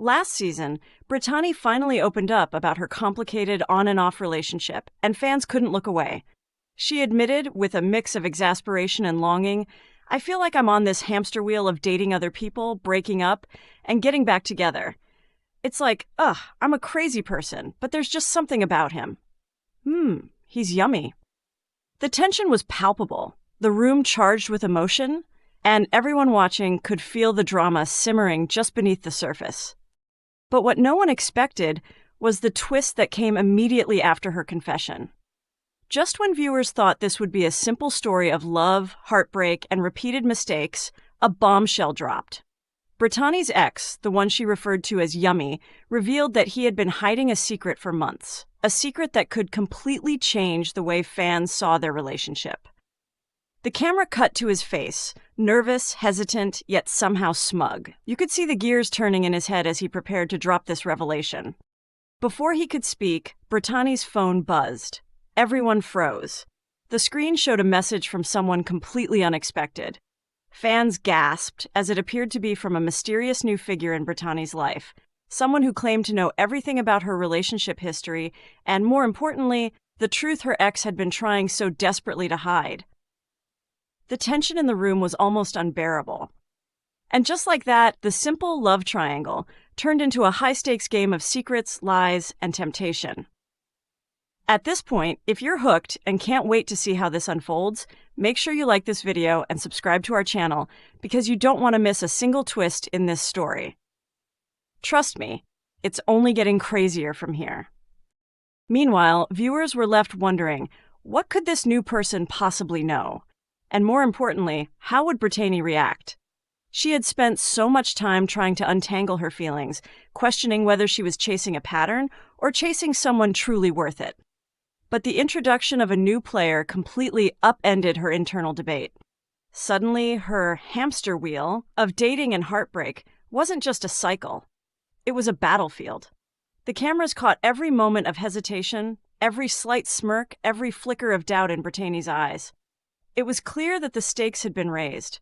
Last season, Britani finally opened up about her complicated on and off relationship, and fans couldn't look away. She admitted, with a mix of exasperation and longing, "I feel like I'm on this hamster wheel of dating other people, breaking up, and getting back together. It's like, I'm a crazy person, but there's just something about him. He's yummy." The tension was palpable, the room charged with emotion, and everyone watching could feel the drama simmering just beneath the surface. But what no one expected was the twist that came immediately after her confession. Just when viewers thought this would be a simple story of love, heartbreak, and repeated mistakes, a bombshell dropped. Britani's ex, the one she referred to as Yummy, revealed that he had been hiding a secret for months, a secret that could completely change the way fans saw their relationship. The camera cut to his face, nervous, hesitant, yet somehow smug. You could see the gears turning in his head as he prepared to drop this revelation. Before he could speak, Britani's phone buzzed. Everyone froze. The screen showed a message from someone completely unexpected. Fans gasped as it appeared to be from a mysterious new figure in Britani's life, someone who claimed to know everything about her relationship history and, more importantly, the truth her ex had been trying so desperately to hide. The tension in the room was almost unbearable. And just like that, the simple love triangle turned into a high-stakes game of secrets, lies, and temptation. At this point, if you're hooked and can't wait to see how this unfolds, make sure you like this video and subscribe to our channel because you don't want to miss a single twist in this story. Trust me, it's only getting crazier from here. Meanwhile, viewers were left wondering, what could this new person possibly know? And more importantly, how would Britani react? She had spent so much time trying to untangle her feelings, questioning whether she was chasing a pattern or chasing someone truly worth it. But the introduction of a new player completely upended her internal debate. Suddenly, her hamster wheel of dating and heartbreak wasn't just a cycle. It was a battlefield. The cameras caught every moment of hesitation, every slight smirk, every flicker of doubt in Britani's eyes. It was clear that the stakes had been raised.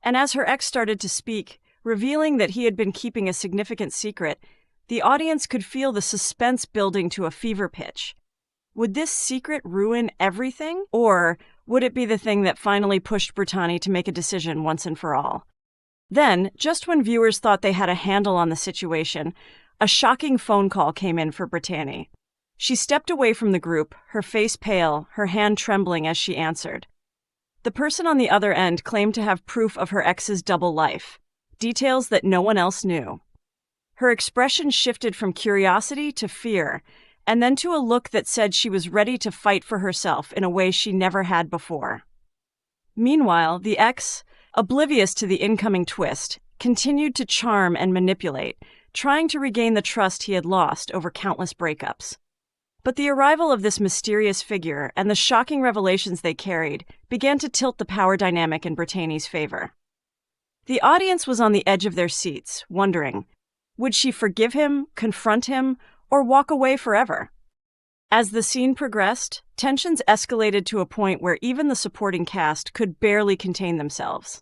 And as her ex started to speak, revealing that he had been keeping a significant secret, the audience could feel the suspense building to a fever pitch. Would this secret ruin everything? Or would it be the thing that finally pushed Britani to make a decision once and for all? Then, just when viewers thought they had a handle on the situation, a shocking phone call came in for Britani. She stepped away from the group, her face pale, her hand trembling as she answered. The person on the other end claimed to have proof of her ex's double life, details that no one else knew. Her expression shifted from curiosity to fear, and then to a look that said she was ready to fight for herself in a way she never had before. Meanwhile, the ex, oblivious to the incoming twist, continued to charm and manipulate, trying to regain the trust he had lost over countless breakups. But the arrival of this mysterious figure and the shocking revelations they carried began to tilt the power dynamic in Britani's favor. The audience was on the edge of their seats, wondering, would she forgive him, confront him, or walk away forever? As the scene progressed, tensions escalated to a point where even the supporting cast could barely contain themselves.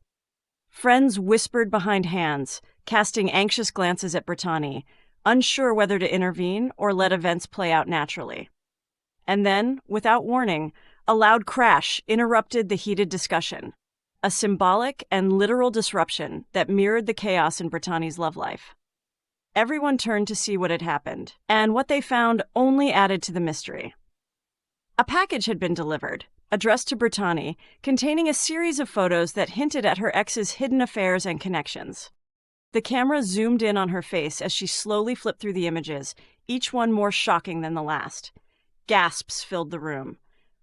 Friends whispered behind hands, casting anxious glances at Britani, unsure whether to intervene or let events play out naturally. And then, without warning, a loud crash interrupted the heated discussion, a symbolic and literal disruption that mirrored the chaos in Britani's love life. Everyone turned to see what had happened, and what they found only added to the mystery. A package had been delivered, addressed to Britani, containing a series of photos that hinted at her ex's hidden affairs and connections. The camera zoomed in on her face as she slowly flipped through the images, each one more shocking than the last. Gasps filled the room.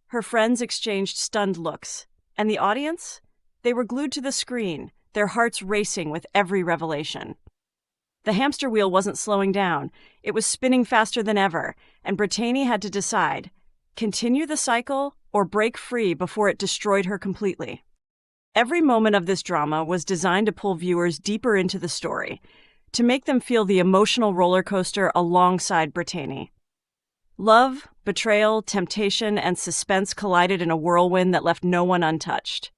Her friends exchanged stunned looks. And the audience? They were glued to the screen, their hearts racing with every revelation. The hamster wheel wasn't slowing down. It was spinning faster than ever, and Britani had to decide, continue the cycle or break free before it destroyed her completely. Every moment of this drama was designed to pull viewers deeper into the story, to make them feel the emotional roller coaster alongside Britani. Love, betrayal, temptation, and suspense collided in a whirlwind that left no one untouched.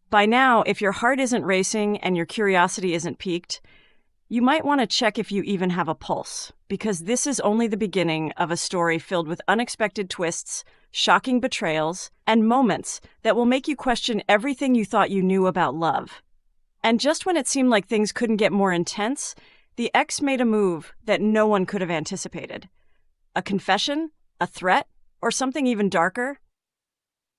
By now, if your heart isn't racing and your curiosity isn't piqued, you might want to check if you even have a pulse, because this is only the beginning of a story filled with unexpected twists, shocking betrayals, and moments that will make you question everything you thought you knew about love. And just when it seemed like things couldn't get more intense, the ex made a move that no one could have anticipated. A confession? A threat? Or something even darker?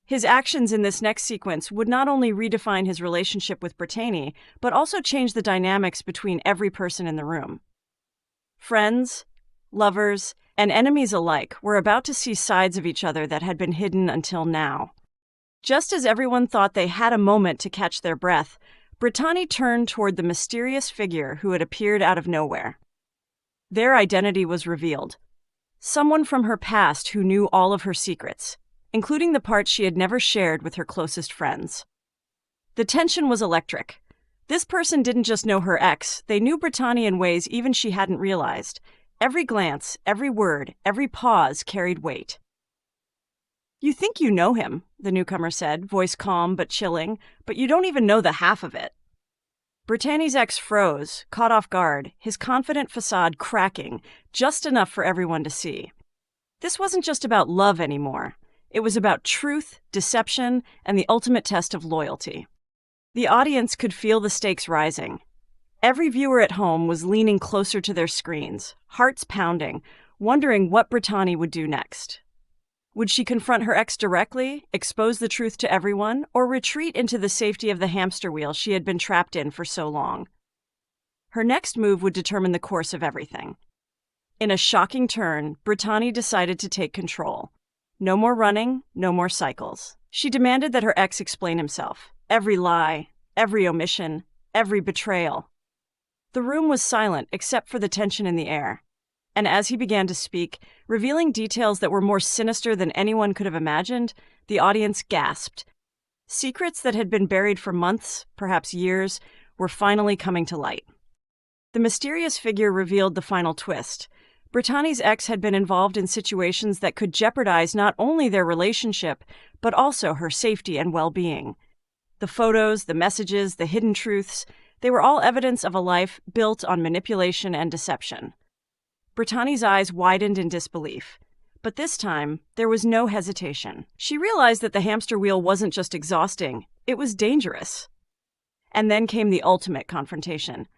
His actions in this next sequence would not only redefine his relationship with Britani, but also change the dynamics between every person in the room. Friends, lovers, and enemies alike were about to see sides of each other that had been hidden until now. Just as everyone thought they had a moment to catch their breath, Britani turned toward the mysterious figure who had appeared out of nowhere. Their identity was revealed. Someone from her past who knew all of her secrets, including the parts she had never shared with her closest friends. The tension was electric. This person didn't just know her ex, they knew Britani in ways even she hadn't realized. Every glance, every word, every pause carried weight. "You think you know him," the newcomer said, voice calm but chilling, "but you don't even know the half of it." Britani's ex froze, caught off guard, his confident facade cracking, just enough for everyone to see. This wasn't just about love anymore. It was about truth, deception, and the ultimate test of loyalty. The audience could feel the stakes rising. Every viewer at home was leaning closer to their screens, hearts pounding, wondering what Britani would do next. Would she confront her ex directly, expose the truth to everyone, or retreat into the safety of the hamster wheel she had been trapped in for so long? Her next move would determine the course of everything. In a shocking turn, Britani decided to take control. No more running, no more cycles. She demanded that her ex explain himself. Every lie, every omission, every betrayal. The room was silent except for the tension in the air. And as he began to speak, revealing details that were more sinister than anyone could have imagined, the audience gasped. Secrets that had been buried for months, perhaps years, were finally coming to light. The mysterious figure revealed the final twist. Britani's ex had been involved in situations that could jeopardize not only their relationship, but also her safety and well-being. The photos, the messages, the hidden truths, they were all evidence of a life built on manipulation and deception. Britani's eyes widened in disbelief. But this time, there was no hesitation. She realized that the hamster wheel wasn't just exhausting, it was dangerous. And then came the ultimate confrontation.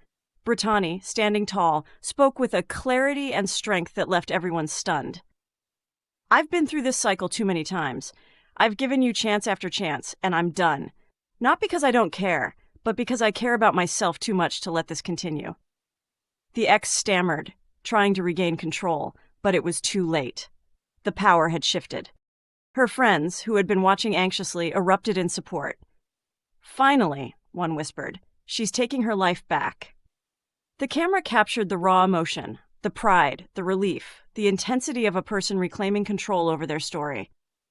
Britani, standing tall, spoke with a clarity and strength that left everyone stunned. "I've been through this cycle too many times. I've given you chance after chance, and I'm done. Not because I don't care, but because I care about myself too much to let this continue." The ex stammered, trying to regain control, but it was too late. The power had shifted. Her friends, who had been watching anxiously, erupted in support. "Finally," one whispered, "she's taking her life back." The camera captured the raw emotion, the pride, the relief, the intensity of a person reclaiming control over their story.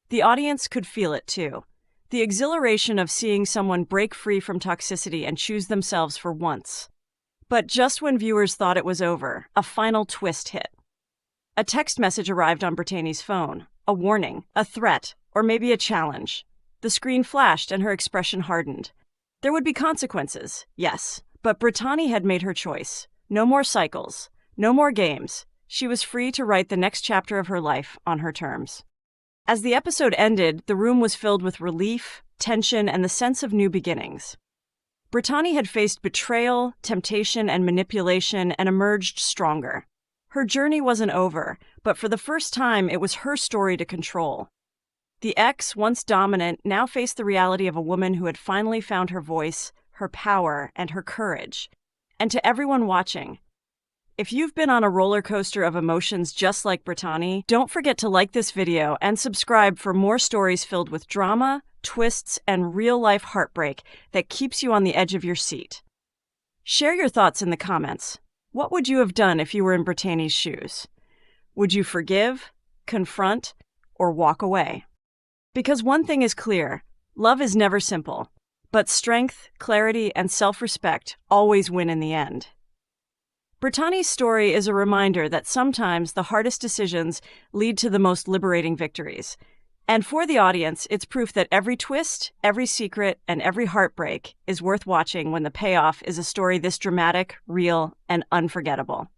The audience could feel it too. The exhilaration of seeing someone break free from toxicity and choose themselves for once. But just when viewers thought it was over, a final twist hit. A text message arrived on Britani's phone. A warning, a threat, or maybe a challenge. The screen flashed and her expression hardened. There would be consequences, yes, but Britani had made her choice. No more cycles, no more games. She was free to write the next chapter of her life on her terms. As the episode ended, the room was filled with relief, tension, and the sense of new beginnings. Britani had faced betrayal, temptation, and manipulation and emerged stronger. Her journey wasn't over, but for the first time, it was her story to control. The ex, once dominant, now faced the reality of a woman who had finally found her voice, her power, and her courage. And to everyone watching, if you've been on a roller coaster of emotions just like Britani, don't forget to like this video and subscribe for more stories filled with drama, twists, and real-life heartbreak that keeps you on the edge of your seat. Share your thoughts in the comments. What would you have done if you were in Britani's shoes? Would you forgive, confront, or walk away? Because one thing is clear, love is never simple, but strength, clarity, and self-respect always win in the end. Britani's story is a reminder that sometimes the hardest decisions lead to the most liberating victories. And for the audience, it's proof that every twist, every secret, and every heartbreak is worth watching when the payoff is a story this dramatic, real, and unforgettable.